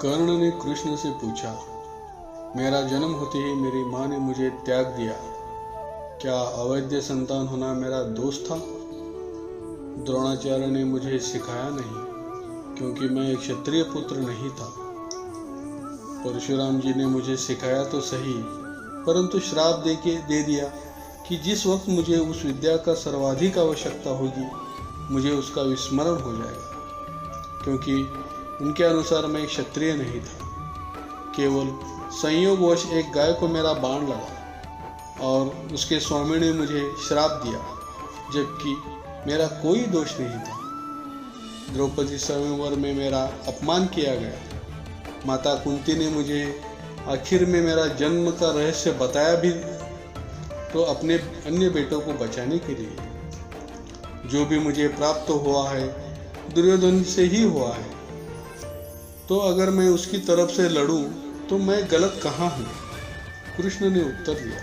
कर्ण ने कृष्ण से पूछा, मेरा जन्म होते ही मेरी माँ ने मुझे त्याग दिया, क्या अवैध संतान होना मेरा दोष था? द्रोणाचार्य ने मुझे सिखाया नहीं, क्योंकि मैं एक क्षत्रिय पुत्र नहीं था। परशुराम जी ने मुझे सिखाया तो सही, परंतु श्राप दे दिया कि जिस वक्त मुझे उस विद्या का सर्वाधिक आवश्यकता होगी, मुझे उसका विस्मरण हो जाएगा, क्योंकि उनके अनुसार मैं क्षत्रिय नहीं था। केवल संयोगवश एक गाय को मेरा बाण लगा और उसके स्वामी ने मुझे श्राप दिया, जबकि मेरा कोई दोष नहीं था। द्रौपदी स्वयंवर में मेरा अपमान किया गया। माता कुंती ने मुझे आखिर में मेरा जन्म का रहस्य बताया भी, तो अपने अन्य बेटों को बचाने के लिए। जो भी मुझे प्राप्त हुआ है दुर्योधन से ही हुआ है, तो अगर मैं उसकी तरफ से लड़ूं तो मैं गलत कहाँ हूँ? कृष्ण ने उत्तर दिया,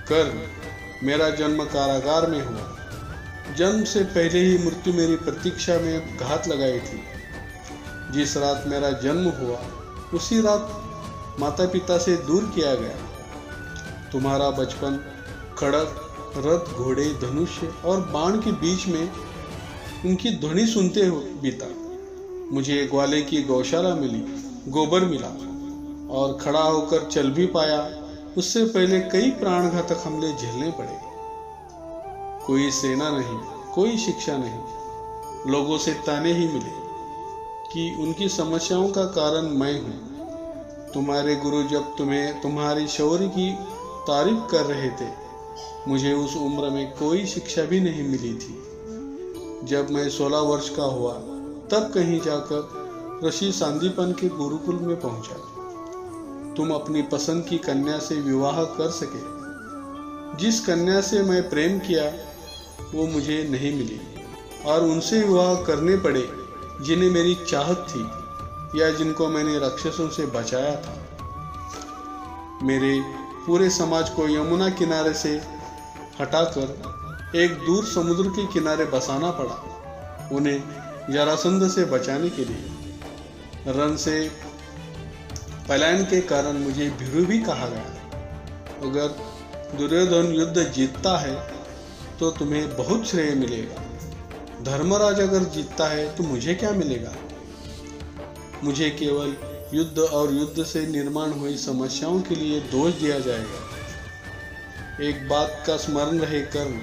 कर्ण, मेरा जन्म कारागार में हुआ। जन्म से पहले ही मृत्यु मेरी प्रतीक्षा में घात लगाई थी। जिस रात मेरा जन्म हुआ उसी रात माता पिता से दूर किया गया। तुम्हारा बचपन खड़ग, रथ, घोड़े, धनुष्य और बाण के बीच में उनकी ध्वनि सुनते हुए बीता। मुझे ग्वाले की गौशाला मिली, गोबर मिला और खड़ा होकर चल भी पाया। उससे पहले कई प्राणघातक हमले झेलने पड़े। कोई सेना नहीं, कोई शिक्षा नहीं। लोगों से ताने ही मिले कि उनकी समस्याओं का कारण मैं हूँ। तुम्हारे गुरु जब तुम्हें तुम्हारी शौर्य की तारीफ कर रहे थे, मुझे उस उम्र में कोई शिक्षा भी नहीं मिली थी। जब मैं 16 वर्ष का हुआ तब कहीं जाकर ऋषि सांदीपन के गुरुकुल में पहुंचा। तुम अपनी पसंद की कन्या से विवाह कर सके। जिस कन्या से मैं प्रेम किया वो मुझे नहीं मिली, और उनसे विवाह करने पड़े जिन्हें मेरी चाहत थी या जिनको मैंने राक्षसों से बचाया था। मेरे पूरे समाज को यमुना किनारे से हटाकर एक दूर समुद्र के किनारे बसाना पड़ा, उन्हें जरासंध से बचाने के लिए। रण से पलायन के कारण मुझे भीरू भी कहा गया। अगर दुर्योधन युद्ध जीतता है तो तुम्हें बहुत श्रेय मिलेगा। धर्मराज अगर जीतता है तो मुझे क्या मिलेगा? मुझे केवल युद्ध और युद्ध से निर्माण हुई समस्याओं के लिए दोष दिया जाएगा। एक बात का स्मरण रहे कर्ण,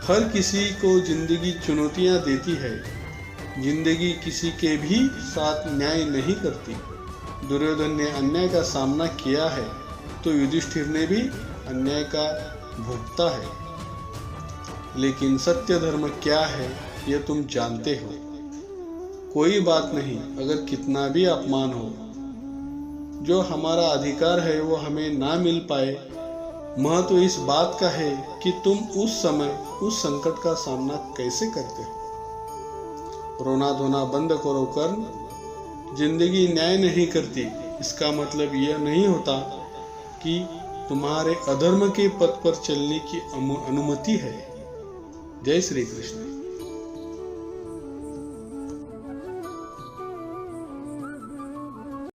हर किसी को जिंदगी चुनौतियां देती है। जिंदगी किसी के भी साथ न्याय नहीं करती। दुर्योधन ने अन्याय का सामना किया है तो युधिष्ठिर ने भी अन्याय का भुगता है। लेकिन सत्य धर्म क्या है यह तुम जानते हो। कोई बात नहीं अगर कितना भी अपमान हो, जो हमारा अधिकार है वो हमें ना मिल पाए। महत्व इस बात का है कि तुम उस समय उस संकट का सामना कैसे करते हो। रोना धोना बंद करो कर्ण। जिंदगी न्याय नहीं करती, इसका मतलब यह नहीं होता कि तुम्हारे अधर्म के पथ पर चलने की अनुमति है। जय श्री कृष्ण।